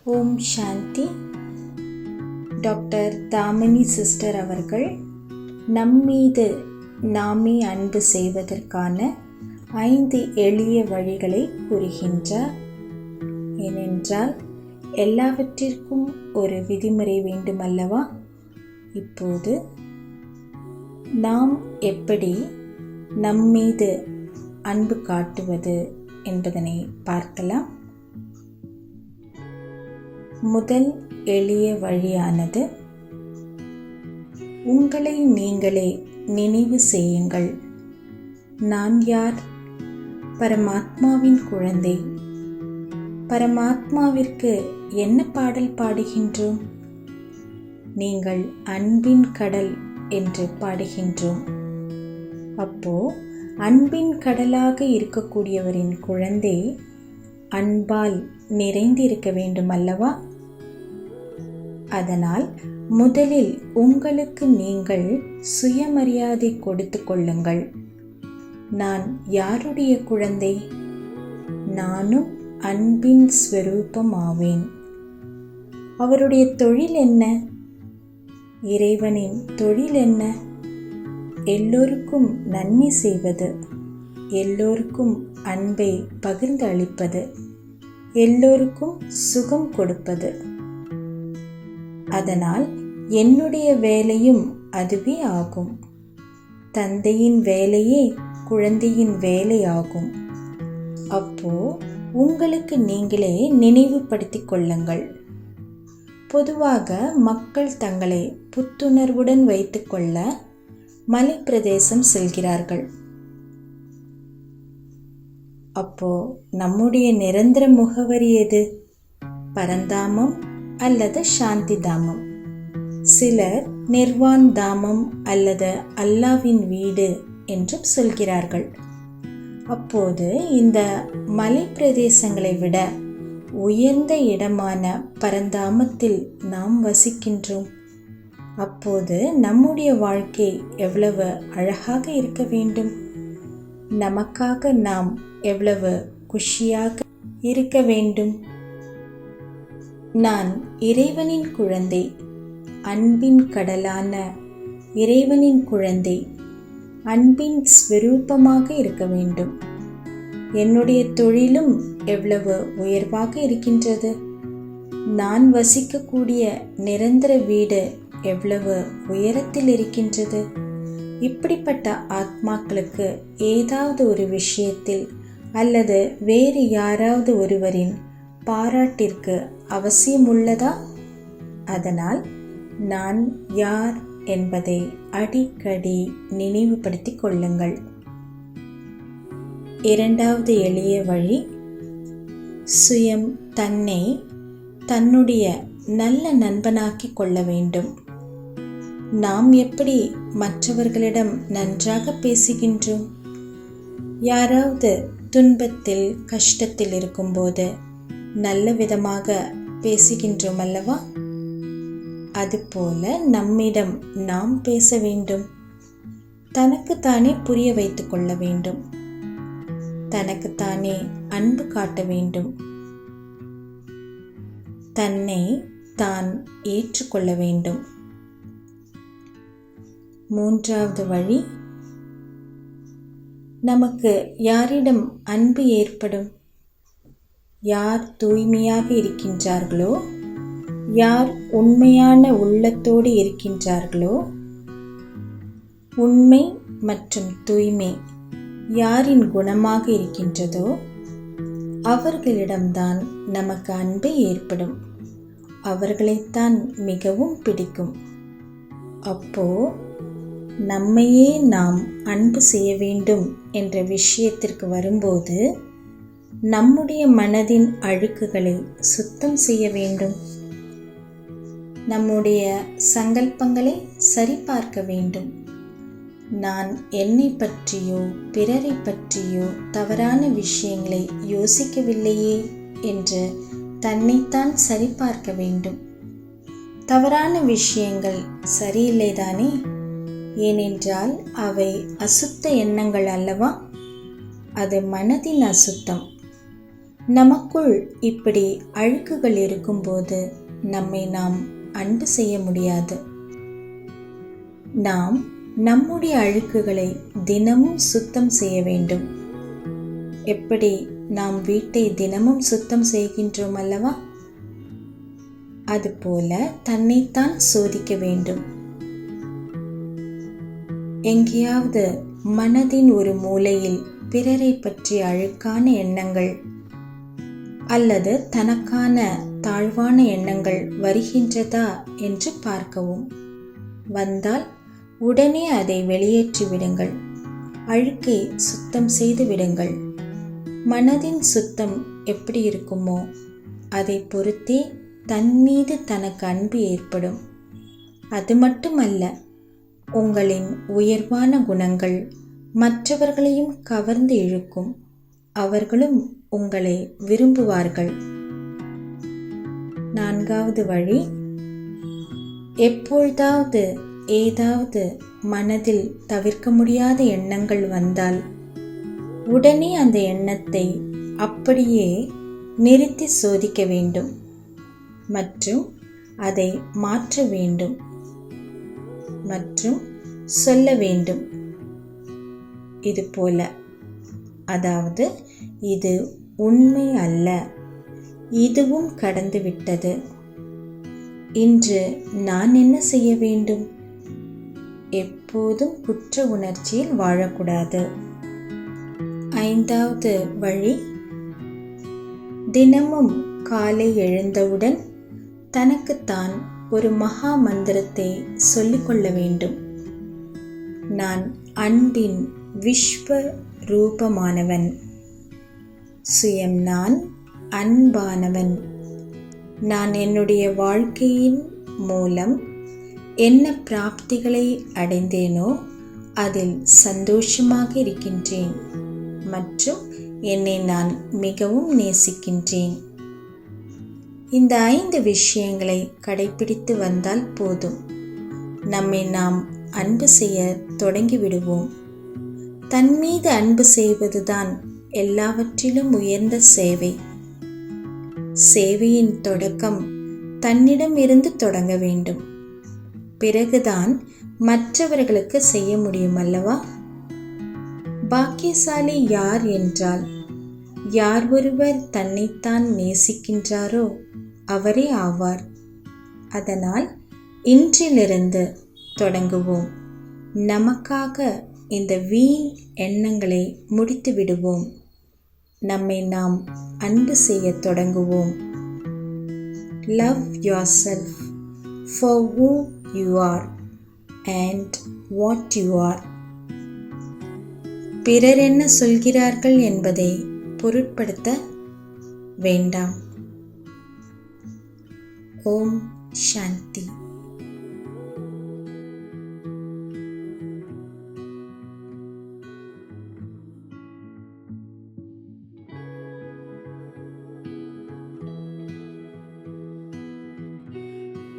ஓம் சாந்தி. Doctor Damini sister அவர்கள் நம்மீது நாமே அன்பு செய்வதற்கான 5 எளிய வழிகளை கூறுகின்றார். ஏனென்றால் எல்லாவற்றிற்கும் ஒரு விதிமுறை வேண்டுமல்லவா? இப்போது நாம் எப்படி நம்மீது அன்பு காட்டுவது என்பதனை பார்க்கலாம். முதல் எளிய வழியானது, உங்களை நீங்களே நினைவு செய்யுங்கள். நான் யார்? பரமாத்மாவின் குழந்தை. பரமாத்மாவிற்கு என்ன பாடல் பாடுகின்றோம்? நீங்கள் அன்பின் கடல் என்று பாடுகின்றோம். அப்போ அன்பின் கடலாக இருக்கக்கூடியவரின் குழந்தை அன்பால் நிறைந்திருக்க வேண்டும் அல்லவா? அதனால் முதலில் உங்களுக்கு நீங்கள் சுயமரியாதை கொடுத்து கொள்ளுங்கள். நான் யாருடைய குழந்தை? நானும் அன்பின் ஸ்வரூபம் ஆவேன். அவருடைய தொழில் என்ன? இறைவனின் தொழில் என்ன? எல்லோருக்கும் நன்மை செய்வது, எல்லோருக்கும் அன்பை பகிர்ந்து அளிப்பது, எல்லோருக்கும் சுகம் கொடுப்பது. அதனால் என்னுடைய வேலையும் அதுவே ஆகும். தந்தையின் வேலையே குழந்தையின் வேலையாகும். அப்போ உங்களுக்கு நீங்களே நினைவுபடுத்திக் கொள்ளுங்கள். பொதுவாக மக்கள் தங்களை புத்துணர்வுடன் வைத்துக்கொள்ள மலை பிரதேசம் செல்கிறார்கள். அப்போ நம்முடைய நிரந்தர முகவரி எது? பரந்தாமம் அல்லது சாந்தி தாமம். சிலர் நிர்வான் தாமம் அல்லது அல்லாவின் வீடு என்றும் சொல்கிறார்கள். அப்போது இந்த மலை பிரதேசங்களை விட உயர்ந்த இடமான பரந்தாமத்தில் நாம் வசிக்கின்றோம். அப்போது நம்முடைய வாழ்க்கை எவ்வளவு அழகாக இருக்க வேண்டும். நமக்காக நாம் எவ்வளவு குஷியாக இருக்க வேண்டும். நான் இறைவனின் குழந்தை, அன்பின் கடலான இறைவனின் குழந்தை, அன்பின் ஸ்வரூபமாக இருக்க வேண்டும். என்னுடைய தொழிலும் எவ்வளவு உயர்வாக இருக்கின்றது. நான் வசிக்கக்கூடிய நிரந்தர வீடு எவ்வளவு உயரத்தில் இருக்கின்றது. இப்படிப்பட்ட ஆத்மாக்களுக்கு ஏதாவது ஒரு விஷயத்தில் அல்லது வேறு யாராவது ஒருவரின் பாராட்டிற்கு அவசியம் உள்ளதா? அதனால் நான் யார் என்பதை அடிக்கடி நினைவுபடுத்திக் கொள்ளுங்கள். இரண்டாவது எளிய வழி, சுயம் தன்னை தன்னுடைய நல்ல நண்பனாக்கிக் கொள்ள வேண்டும். நாம் எப்படி மற்றவர்களிடம் நன்றாக பேசுகின்றோம்? யாராவது துன்பத்தில் கஷ்டத்தில் இருக்கும்போது நல்ல விதமாக பேசுகின்றோம் அல்லவா? அதுபோல நம்மிடம் நாம் பேச வேண்டும். தனக்குத்தானே புரிய வைத்து கொள்ள வேண்டும். தனக்குத்தானே அன்பு காட்ட வேண்டும். தன்னை தான் ஏற்றுக்கொள்ள வேண்டும். மூன்றாவது வழி, நமக்கு யாரிடம் அன்பு ஏற்படும்? யார் தூய்மையாக இருக்கின்றார்களோ, யார் உண்மையான உள்ளத்தோடு இருக்கின்றார்களோ, உண்மை மற்றும் தூய்மை யாரின் குணமாக இருக்கின்றதோ அவர்களிடம்தான் நமக்கு அன்பு ஏற்படும். அவர்களைத்தான் மிகவும் பிடிக்கும். அப்போ நம்மையே நாம் அன்பு செய்ய வேண்டும் என்ற விஷயத்திற்கு வரும்போது நம்முடைய மனதின் அழுக்குகளை சுத்தம் செய்ய வேண்டும். நம்முடைய சங்கல்பங்களை சரிபார்க்க வேண்டும். நான் என்னை பற்றியோ பிறரை பற்றியோ தவறான விஷயங்களை யோசிக்கவில்லையே என்று தன்னைத்தான் சரிபார்க்க வேண்டும். தவறான விஷயங்கள் சரியில்லைதானே? ஏனென்றால் அவை அசுத்த எண்ணங்கள் அல்லவா? அது மனதின் அசுத்தம். நமக்குள் இப்படி அழுக்குகள் இருக்கும்போது நம்மை நாம் அன்பு செய்ய முடியாது. நாம் நம்முடைய அழுக்குகளை தினமும் சுத்தம் செய்ய வேண்டும். எப்படி நாம் வீட்டை தினமும் சுத்தம் செய்கின்றோம் அல்லவா? அதுபோல தன்னைத்தான் சோதிக்க வேண்டும். எங்கேயாவது மனதின் ஒரு மூலையில் பிறரை பற்றிய அழுக்கான எண்ணங்கள் அல்லது தனக்கான தாழ்வான எண்ணங்கள் வருகின்றதா என்று பார்க்கவும். வந்தால் உடனே அதை வெளியேற்றி விடுங்கள். அழுக்கை சுத்தம் செய்து விடுங்கள். மனதின் சுத்தம் எப்படி இருக்குமோ அதை பொறுத்தே தன் மீது தனக்கு அன்பு ஏற்படும். அது மட்டுமல்ல, உங்களின் உயர்வான குணங்கள் மற்றவர்களையும் கவர்ந்து இழுக்கும். அவர்களும் உங்களை விரும்புவார்கள். 4வது வழி, எப்பொழுதாவது ஏதாவது மனதில் தவிர்க்க முடியாத எண்ணங்கள் வந்தால் உடனே அந்த எண்ணத்தை அப்படியே நிறுத்தி சோதிக்க வேண்டும் மற்றும் அதை மாற்ற வேண்டும் மற்றும் சொல்ல வேண்டும். இதுபோல, அதாவது இது உண்மை அல்ல, இதுவும் கடந்துவிட்டது. இன்று நான் என்ன செய்ய வேண்டும்? எப்போதும் குற்ற உணர்ச்சியில் வாழக்கூடாது. 5வது வழி, தினமும் காலை எழுந்தவுடன் தனக்குத்தான் ஒரு மகா மந்திரத்தை சொல்லிக்கொள்ள வேண்டும். நான் அன்பின் விஸ்வ ரூபமானவன். சுயம் நான் அன்பானவன். நான் என்னுடைய வாழ்க்கையின் மூலம் என்ன பிராப்திகளை அடைந்தேனோ அதில் சந்தோஷமாக இருக்கின்றேன் மற்றும் என்னை நான் மிகவும் நேசிக்கின்றேன். இந்த 5 விஷயங்களை கடைபிடித்து வந்தால் போதும். நம்மை நாம் அன்பு செய்ய தொடங்கிவிடுவோம். தன் மீது அன்பு செய்வதுதான் எல்லாவற்றிலும் உயர்ந்த சேவை. சேவையின் தொடக்கம் தன்னிடம் இருந்து தொடங்க வேண்டும். பிறகுதான் மற்றவர்களுக்கு செய்ய முடியும் அல்லவா? பாக்கியசாலி யார் என்றால், யார் ஒருவர் தன்னைத்தான் நேசிக்கின்றாரோ அவரே ஆவார். அதனால் இன்றிலிருந்து தொடங்குவோம். நமக்காக இந்த வீண் எண்ணங்களை முடித்து விடுவோம். நம்மை நாம் அன்பு செய்ய தொடங்குவோம். Love yourself for who you are and what you are. பிறர் என்ன சொல்கிறார்கள் என்பதை பொருட்படுத்த வேண்டாம். ஓம் சாந்தி.